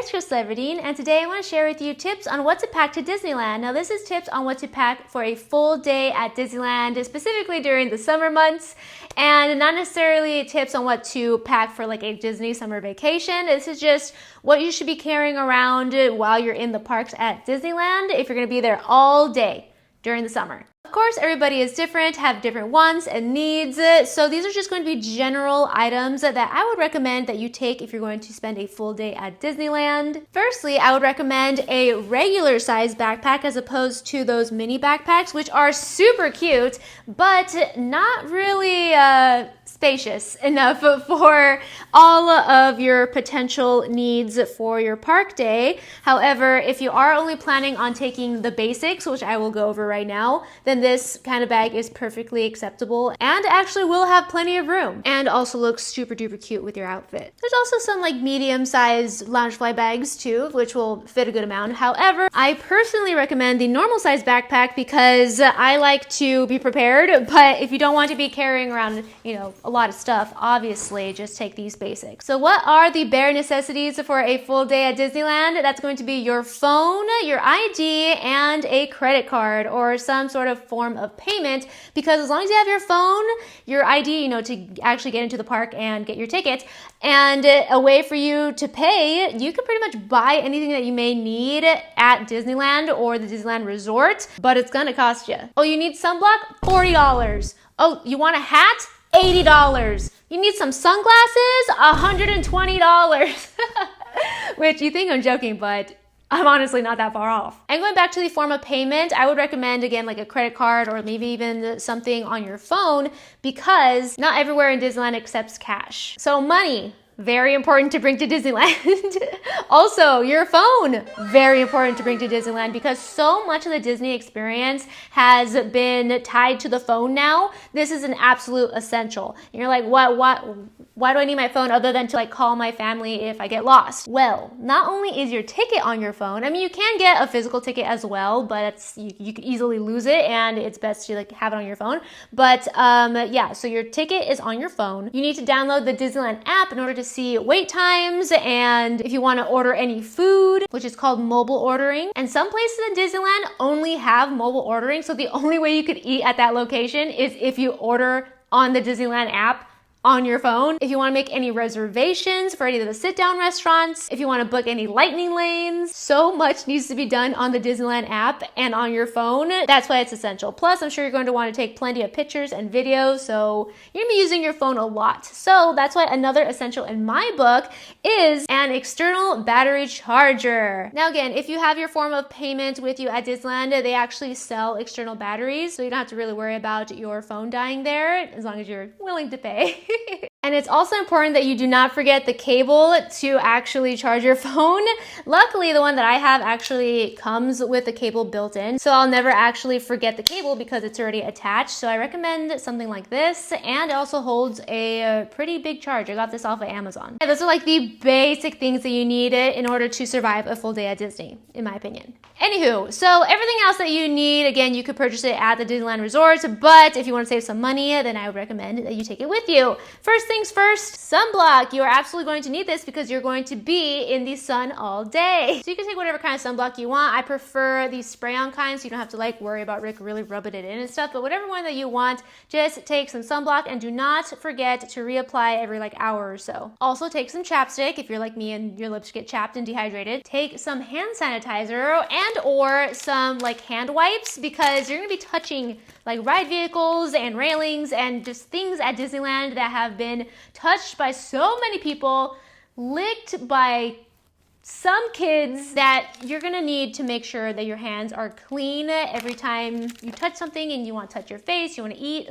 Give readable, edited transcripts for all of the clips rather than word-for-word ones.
it's Chris Leverdeen, and today I want to share with you tips on what to pack to Disneyland. Now this is tips on what to pack for a full day at Disneyland, specifically during the summer months, and not necessarily tips on what to pack for like a Disney summer vacation. This is just what you should be carrying around while you're in the parks at Disneyland if you're going to be there all day during the summer. Of course, everybody is different, have different wants and needs, so these are just going to be general items that I would recommend that you take if you're going to spend a full day at Disneyland. Firstly, I would recommend a regular size backpack as opposed to those mini backpacks, which are super cute, but not really spacious enough for all of your potential needs for your park day. However, if you are only planning on taking the basics, which I will go over right now, then this kind of bag is perfectly acceptable and actually will have plenty of room and also looks super duper cute with your outfit. There's also some like medium-sized Loungefly bags too, which will fit a good amount. However, I personally recommend the normal size backpack because I like to be prepared, but if you don't want to be carrying around, a lot of stuff, obviously just take these basics. So what are the bare necessities for a full day at Disneyland? That's going to be your phone, your ID, and a credit card or some sort of form of payment, because as long as you have your phone, your ID, to actually get into the park and get your ticket, and a way for you to pay, you can pretty much buy anything that you may need at Disneyland or the Disneyland Resort, but it's gonna cost you. Oh, you need sunblock? $40. Oh, you want a hat? $80. You need some sunglasses? $120. Which you think I'm joking, but I'm honestly not that far off. And going back to the form of payment, I would recommend, again, like a credit card or maybe even something on your phone, because not everywhere in Disneyland accepts cash. So money, very important to bring to Disneyland. Also, your phone, very important to bring to Disneyland, because so much of the Disney experience has been tied to the phone now. This is an absolute essential. And you're like, why do I need my phone other than to like call my family if I get lost? Well, not only is your ticket on your phone, I mean, you can get a physical ticket as well, but you could easily lose it, and it's best to like have it on your phone. But yeah, so your ticket is on your phone. You need to download the Disneyland app in order to see wait times, and if you want to order any food, which is called mobile ordering. And some places in Disneyland only have mobile ordering, so the only way you could eat at that location is if you order on the Disneyland app on your phone. If you want to make any reservations for any of the sit-down restaurants, if you want to book any lightning lanes, so much needs to be done on the Disneyland app and on your phone. That's why it's essential. Plus, I'm sure you're going to want to take plenty of pictures and videos, so you're going to be using your phone a lot. So that's why another essential in my book is an external battery charger. Now again, if you have your form of payment with you at Disneyland, they actually sell external batteries, so you don't have to really worry about your phone dying there, as long as you're willing to pay. And it's also important that you do not forget the cable to actually charge your phone. Luckily, the one that I have actually comes with the cable built in, so I'll never actually forget the cable because it's already attached. So I recommend something like this, and it also holds a pretty big charge. I got this off of Amazon. And those are like the basic things that you need in order to survive a full day at Disney, in my opinion. Anywho, so everything else that you need, again, you could purchase it at the Disneyland Resort, but if you want to save some money, then I would recommend that you take it with you. First things first, sunblock. You are absolutely going to need this because you're going to be in the sun all day. So you can take whatever kind of sunblock you want. I prefer these spray-on kinds, so you don't have to like worry about Rick really rubbing it in and stuff, but whatever one that you want, just take some sunblock and do not forget to reapply every like hour or so. Also take some chapstick if you're like me and your lips get chapped and dehydrated. Take some hand sanitizer and or some like hand wipes, because you're gonna be touching like ride vehicles and railings and just things at Disneyland that have been touched by so many people, licked by some kids, that you're gonna need to make sure that your hands are clean every time you touch something and you want to touch your face, you want to eat.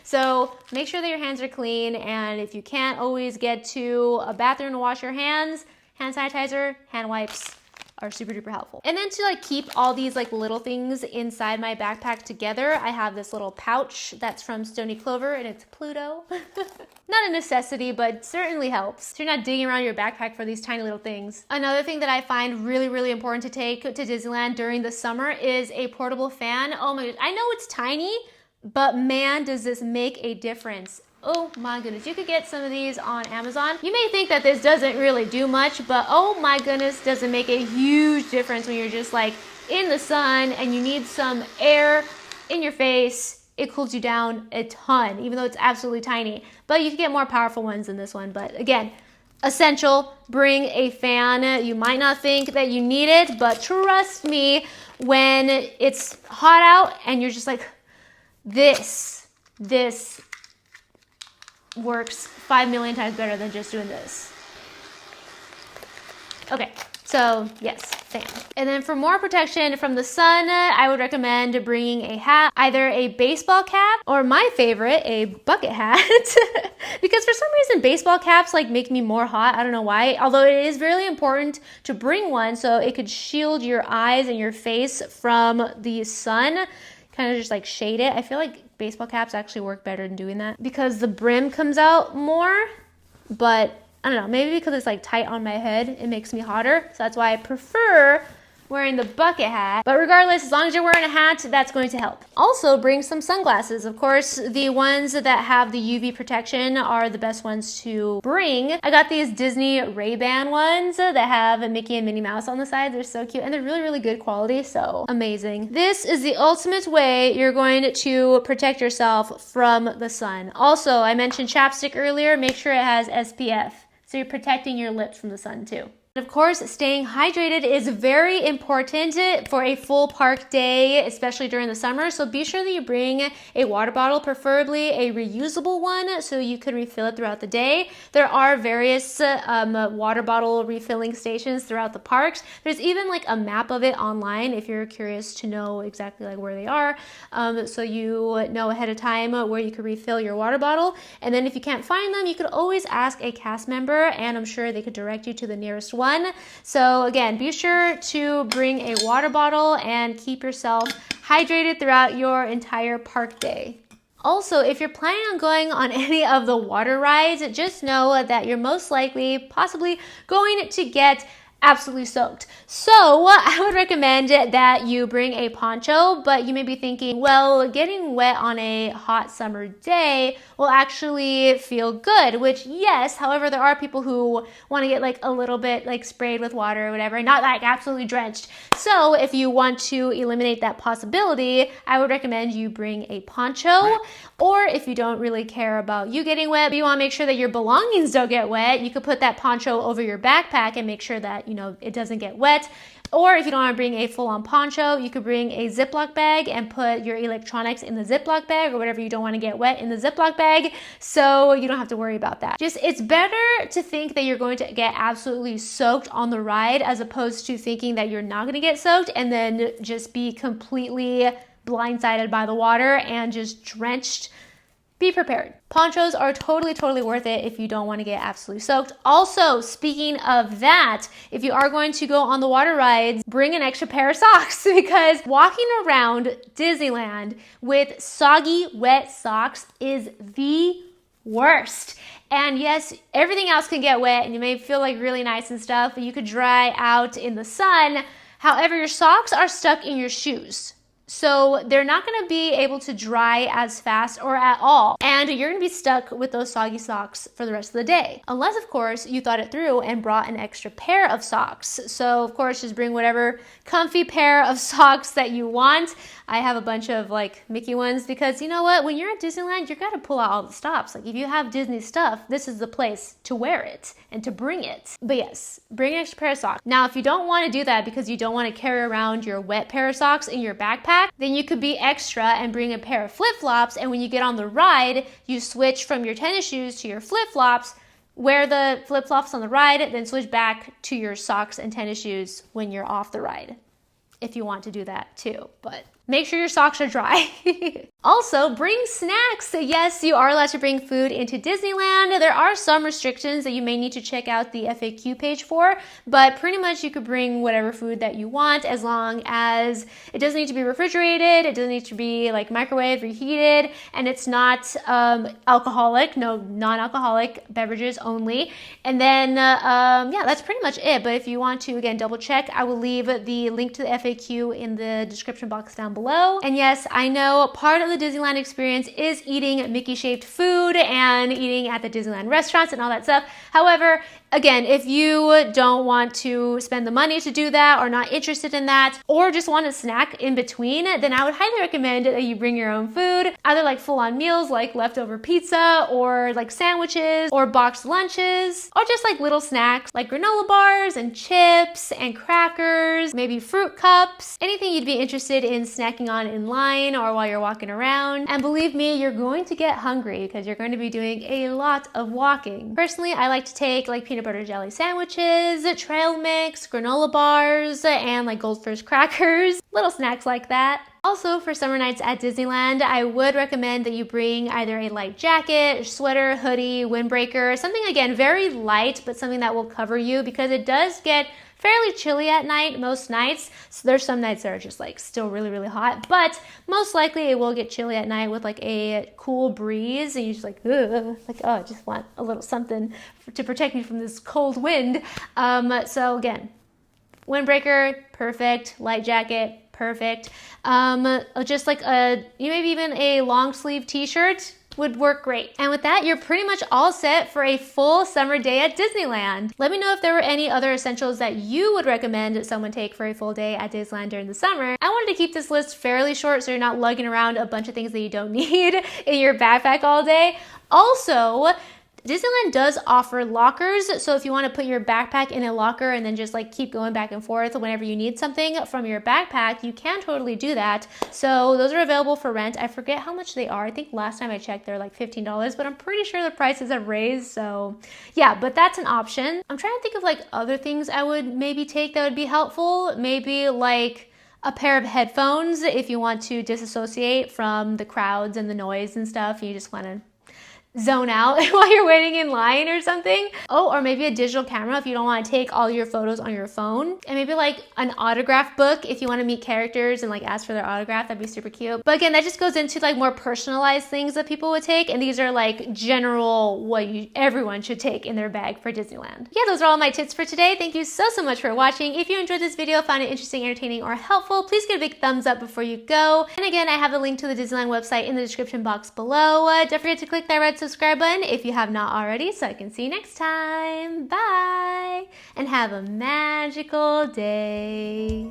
So make sure that your hands are clean, and if you can't always get to a bathroom to wash your hands, hand sanitizer, hand wipes are super duper helpful. And then to like keep all these like little things inside my backpack together, I have this little pouch that's from Stony Clover, and it's Pluto. Not a necessity, but certainly helps, so you're not digging around your backpack for these tiny little things. Another thing that I find really, really important to take to Disneyland during the summer is a portable fan. Oh my gosh, I know it's tiny, but man, does this make a difference. Oh my goodness, you could get some of these on Amazon. You may think that this doesn't really do much, but oh my goodness, does it make a huge difference when you're just like in the sun and you need some air in your face. It cools you down a ton, even though it's absolutely tiny. But you can get more powerful ones than this one. But again, essential, bring a fan. You might not think that you need it, but trust me, when it's hot out and you're just like, this works 5 million times better than just doing this. Okay, so yes, fan. And then for more protection from the sun, I would recommend bringing a hat, either a baseball cap or my favorite, a bucket hat. Because for some reason, baseball caps like make me more hot. I don't know why. Although it is really important to bring one so it could shield your eyes and your face from the sun. Kind of just like shade it. I feel like baseball caps actually work better than doing that because the brim comes out more, but I don't know, maybe because it's like tight on my head, it makes me hotter. So that's why I prefer wearing the bucket hat. But regardless, as long as you're wearing a hat, that's going to help. Also, bring some sunglasses. Of course, the ones that have the UV protection are the best ones to bring. I got these Disney Ray-Ban ones that have Mickey and Minnie Mouse on the side. They're so cute and they're really, really good quality. So amazing. This is the ultimate way you're going to protect yourself from the sun. Also, I mentioned chapstick earlier. Make sure it has SPF. So you're protecting your lips from the sun too. Of course, staying hydrated is very important for a full park day, especially during the summer. So be sure that you bring a water bottle, preferably a reusable one, so you can refill it throughout the day. There are various water bottle refilling stations throughout the parks. There's even like a map of it online if you're curious to know exactly like where they are. So you know ahead of time where you could refill your water bottle. And then if you can't find them, you could always ask a cast member, and I'm sure they could direct you to the nearest one. So again, be sure to bring a water bottle and keep yourself hydrated throughout your entire park day. Also, if you're planning on going on any of the water rides, just know that you're most likely possibly going to get absolutely soaked. So I would recommend that you bring a poncho, but you may be thinking, well, getting wet on a hot summer day will actually feel good, which yes, however, there are people who want to get like a little bit like sprayed with water or whatever, not like absolutely drenched. So if you want to eliminate that possibility, I would recommend you bring a poncho, or if you don't really care about you getting wet, but you want to make sure that your belongings don't get wet, you could put that poncho over your backpack and make sure that it doesn't get wet. Or if you don't want to bring a full-on poncho, you could bring a Ziploc bag and put your electronics in the Ziploc bag or whatever you don't want to get wet in the Ziploc bag, so you don't have to worry about that. It's better to think that you're going to get absolutely soaked on the ride as opposed to thinking that you're not going to get soaked and then just be completely blindsided by the water and just drenched. Be prepared. Ponchos are totally worth it if you don't want to get absolutely soaked. Also, speaking of that, if you are going to go on the water rides, bring an extra pair of socks because walking around Disneyland with soggy, wet socks is the worst. And yes, everything else can get wet and you may feel like really nice and stuff, but you could dry out in the sun. However, your socks are stuck in your shoes. So they're not going to be able to dry as fast or at all. And you're going to be stuck with those soggy socks for the rest of the day. Unless, of course, you thought it through and brought an extra pair of socks. So, of course, just bring whatever comfy pair of socks that you want. I have a bunch of like Mickey ones because you know what? When you're at Disneyland, you got to pull out all the stops. Like if you have Disney stuff, this is the place to wear it and to bring it. But yes, bring an extra pair of socks. Now, if you don't want to do that because you don't want to carry around your wet pair of socks in your backpack, then you could be extra and bring a pair of flip-flops. And when you get on the ride, you switch from your tennis shoes to your flip-flops, wear the flip-flops on the ride, then switch back to your socks and tennis shoes when you're off the ride. If you want to do that too, but make sure your socks are dry. Also, bring snacks. Yes, you are allowed to bring food into Disneyland. There are some restrictions that you may need to check out the FAQ page for, but pretty much you could bring whatever food that you want as long as it doesn't need to be refrigerated, it doesn't need to be like microwave reheated, and it's not alcoholic, no non-alcoholic beverages only. And then, yeah, that's pretty much it. But if you want to, again, double check, I will leave the link to the FAQ in the description box down below. below. And yes, I know part of the Disneyland experience is eating Mickey-shaped food and eating at the Disneyland restaurants and all that stuff. However, again, if you don't want to spend the money to do that or not interested in that, or just want a snack in between, then I would highly recommend that you bring your own food, either like full-on meals like leftover pizza or like sandwiches or boxed lunches, or just like little snacks like granola bars and chips and crackers, maybe fruit cups, anything you'd be interested in snacking on in line or while you're walking around. And believe me, you're going to get hungry because you're going to be doing a lot of walking. Personally, I like to take like peanut butter jelly sandwiches, trail mix, granola bars, and like Goldfish crackers, little snacks like that. Also, for summer nights at Disneyland, I would recommend that you bring either a light jacket, sweater, hoodie, windbreaker, something again very light, but something that will cover you because it does get fairly chilly at night most nights. So there's some nights that are just like still really, really hot, but most likely it will get chilly at night with like a cool breeze and you're just like, ugh, like, oh, I just want a little something to protect me from this cold wind. So again, windbreaker, perfect. Light jacket, perfect. Just like maybe even a long sleeve t-shirt would work great. And with that, you're pretty much all set for a full summer day at Disneyland. Let me know if there were any other essentials that you would recommend that someone take for a full day at Disneyland during the summer. I wanted to keep this list fairly short so you're not lugging around a bunch of things that you don't need in your backpack all day. Also, Disneyland does offer lockers, so if you want to put your backpack in a locker and then just like keep going back and forth whenever you need something from your backpack, you can totally do that. So those are available for rent. I forget how much they are. I think last time I checked they're like $15, but I'm pretty sure the prices have raised, so yeah, but that's an option. I'm trying to think of like other things I would maybe take that would be helpful. Maybe like a pair of headphones if you want to disassociate from the crowds and the noise and stuff. You just want to zone out while you're waiting in line or something. Oh, or maybe a digital camera if you don't want to take all your photos on your phone. And maybe like an autograph book if you want to meet characters and like ask for their autograph. That'd be super cute. But again, that just goes into like more personalized things that people would take. And these are like general what everyone should take in their bag for Disneyland. Yeah, those are all my tips for today. Thank you so much for watching. If you enjoyed this video, found it interesting, entertaining, or helpful, please give it a big thumbs up before you go. And again, I have a link to the Disneyland website in the description box below. Don't forget to click that red subscribe button if you have not already so I can see you next time. Bye! And have a magical day.